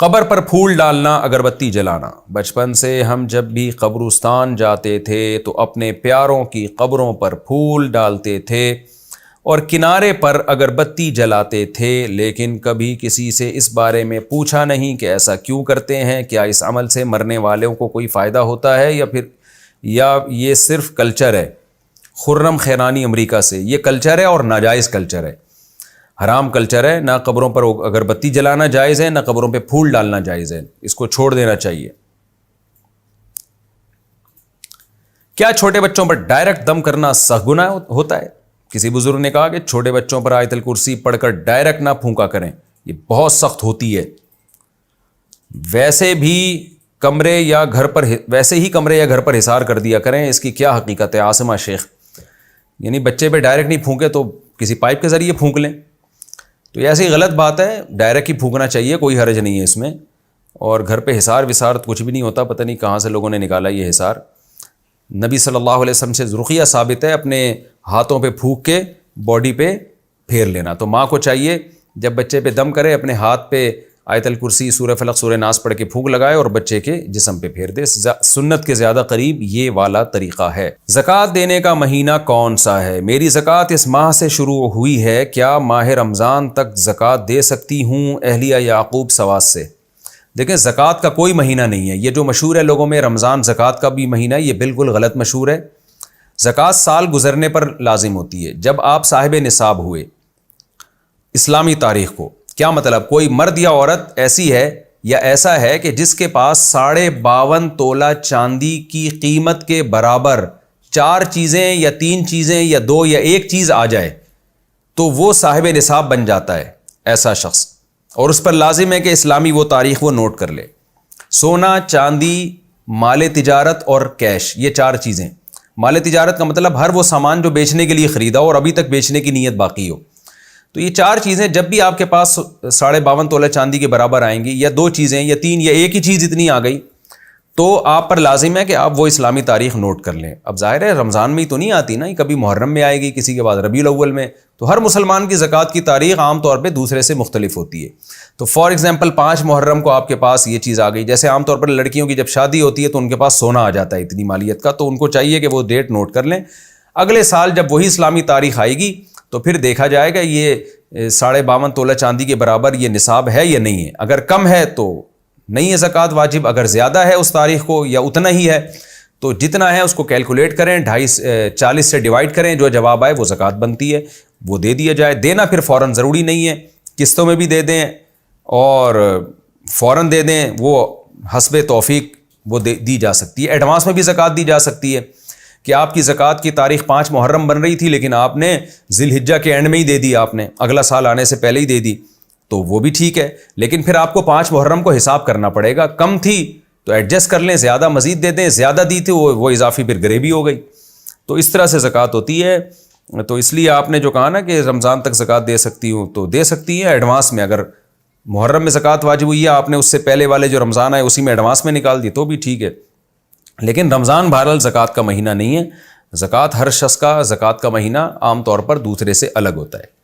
قبر پر پھول ڈالنا، اگربتی جلانا۔ بچپن سے ہم جب بھی قبرستان جاتے تھے تو اپنے پیاروں کی قبروں پر پھول ڈالتے تھے اور کنارے پر اگربتی جلاتے تھے، لیکن کبھی کسی سے اس بارے میں پوچھا نہیں کہ ایسا کیوں کرتے ہیں۔ کیا اس عمل سے مرنے والوں کو کوئی فائدہ ہوتا ہے یا یہ صرف کلچر ہے؟ خرم خیرانی امریکہ سے۔ یہ کلچر ہے اور ناجائز کلچر ہے، حرام کلچر ہے۔ نہ قبروں پر اگربتی جلانا جائز ہے، نہ قبروں پہ پھول ڈالنا جائز ہے، اس کو چھوڑ دینا چاہیے۔ کیا چھوٹے بچوں پر ڈائریکٹ دم کرنا سخت گناہ ہوتا ہے؟ کسی بزرگ نے کہا کہ چھوٹے بچوں پر آیت الکرسی پڑھ کر ڈائریکٹ نہ پھونکا کریں، یہ بہت سخت ہوتی ہے۔ ویسے ہی کمرے یا گھر پر حصار کر دیا کریں، اس کی کیا حقیقت ہے؟ عاصمہ شیخ۔ یعنی بچے پہ ڈائریکٹ نہیں پھونکے تو کسی پائپ کے ذریعے پھونک لیں، تو یہ ایسی غلط بات ہے۔ ڈائریکٹ ہی پھونکنا چاہیے، کوئی حرج نہیں ہے اس میں۔ اور گھر پہ حصار وصار کچھ بھی نہیں ہوتا، پتہ نہیں کہاں سے لوگوں نے نکالا یہ حصار۔ نبی صلی اللہ علیہ وسلم سے رقیہ ثابت ہے، اپنے ہاتھوں پہ پھونک کے باڈی پہ پھیر لینا۔ تو ماں کو چاہیے جب بچے پہ دم کرے اپنے ہاتھ پہ آیت الکرسی، سورہ فلق، سورہ ناس پڑھ کے پھونک لگائے اور بچے کے جسم پہ پھیر دے۔ سنت کے زیادہ قریب یہ والا طریقہ ہے۔ زکوٰۃ دینے کا مہینہ کون سا ہے؟ میری زکوٰۃ اس ماہ سے شروع ہوئی ہے، کیا ماہ رمضان تک زکوٰۃ دے سکتی ہوں؟ اہلیہ یعقوب سواس سے۔ دیکھیں، زکوٰۃ کا کوئی مہینہ نہیں ہے، یہ جو مشہور ہے لوگوں میں رمضان زکوٰۃ کا بھی مہینہ ہے، یہ بالکل غلط مشہور ہے۔ زکوٰۃ سال گزرنے پر لازم ہوتی ہے، جب آپ صاحب نصاب ہوئے اسلامی تاریخ کو۔ کیا مطلب؟ کوئی مرد یا عورت ایسی ہے یا ایسا ہے کہ جس کے پاس 52.5 تولہ چاندی کی قیمت کے برابر 4 چیزیں یا 3 چیزیں یا 2 یا 1 چیز آ جائے تو وہ صاحب نصاب بن جاتا ہے ایسا شخص، اور اس پر لازم ہے کہ اسلامی وہ تاریخ وہ نوٹ کر لے۔ سونا، چاندی، مال تجارت اور کیش، یہ 4 چیزیں۔ مال تجارت کا مطلب ہر وہ سامان جو بیچنے کے لیے خریدا اور ابھی تک بیچنے کی نیت باقی ہو۔ تو یہ 4 چیزیں جب بھی آپ کے پاس 52.5 تولہ چاندی کے برابر آئیں گی، یا 2 چیزیں یا 3 یا 1 ہی چیز اتنی آ گئی، تو آپ پر لازم ہے کہ آپ وہ اسلامی تاریخ نوٹ کر لیں۔ اب ظاہر ہے رمضان میں ہی تو نہیں آتی نا، کبھی محرم میں آئے گی، کسی کے بعد ربیع الاول میں، تو ہر مسلمان کی زکوٰۃ کی تاریخ عام طور پہ دوسرے سے مختلف ہوتی ہے۔ تو فار ایگزامپل 5 محرم کو آپ کے پاس یہ چیز آ گئی، جیسے عام طور پر لڑکیوں کی جب شادی ہوتی ہے تو ان کے پاس سونا آ جاتا ہے اتنی مالیت کا، تو ان کو چاہیے کہ وہ ڈیٹ نوٹ کر لیں۔ اگلے سال جب وہی اسلامی تاریخ آئے گی تو پھر دیکھا جائے گا یہ 52.5 تولہ چاندی کے برابر یہ نصاب ہے یا نہیں ہے۔ اگر کم ہے تو نہیں ہے زکوٰۃ واجب، اگر زیادہ ہے اس تاریخ کو یا اتنا ہی ہے تو جتنا ہے اس کو کیلکولیٹ کریں، 40 سے ڈیوائڈ کریں، جو جواب آئے وہ زکوٰۃ بنتی ہے، وہ دے دیا جائے۔ دینا پھر فوراً ضروری نہیں ہے، قسطوں میں بھی دے دیں اور فوراً دے دیں، وہ حسب توفیق وہ دی جا سکتی ہے۔ ایڈوانس میں بھی زکوٰۃ دی جا سکتی ہے کہ آپ کی زکوٰۃ کی تاریخ 5 محرم بن رہی تھی لیکن آپ نے ذی الحجہ کے اینڈ میں ہی دے دی، آپ نے اگلا سال آنے سے پہلے ہی دے دی، تو وہ بھی ٹھیک ہے۔ لیکن پھر آپ کو 5 محرم کو حساب کرنا پڑے گا، کم تھی تو ایڈجسٹ کر لیں، زیادہ مزید دے دیں، زیادہ دی تھی وہ اضافی پھر گریوی ہو گئی۔ تو اس طرح سے زکوٰۃ ہوتی ہے۔ تو اس لیے آپ نے جو کہا نا کہ رمضان تک زکوٰۃ دے سکتی ہوں، تو دے سکتی ہیں ایڈوانس میں۔ اگر محرم میں زکوٰۃ واجب ہوئی ہے، آپ نے اس سے پہلے والے جو رمضان آئے اسی میں ایڈوانس میں نکال دی تو بھی ٹھیک ہے۔ لیکن رمضان بہرحال زکوٰۃ کا مہینہ نہیں ہے۔ زکوٰۃ ہر شخص کا زکوٰۃ کا مہینہ عام طور پر دوسرے سے الگ ہوتا ہے۔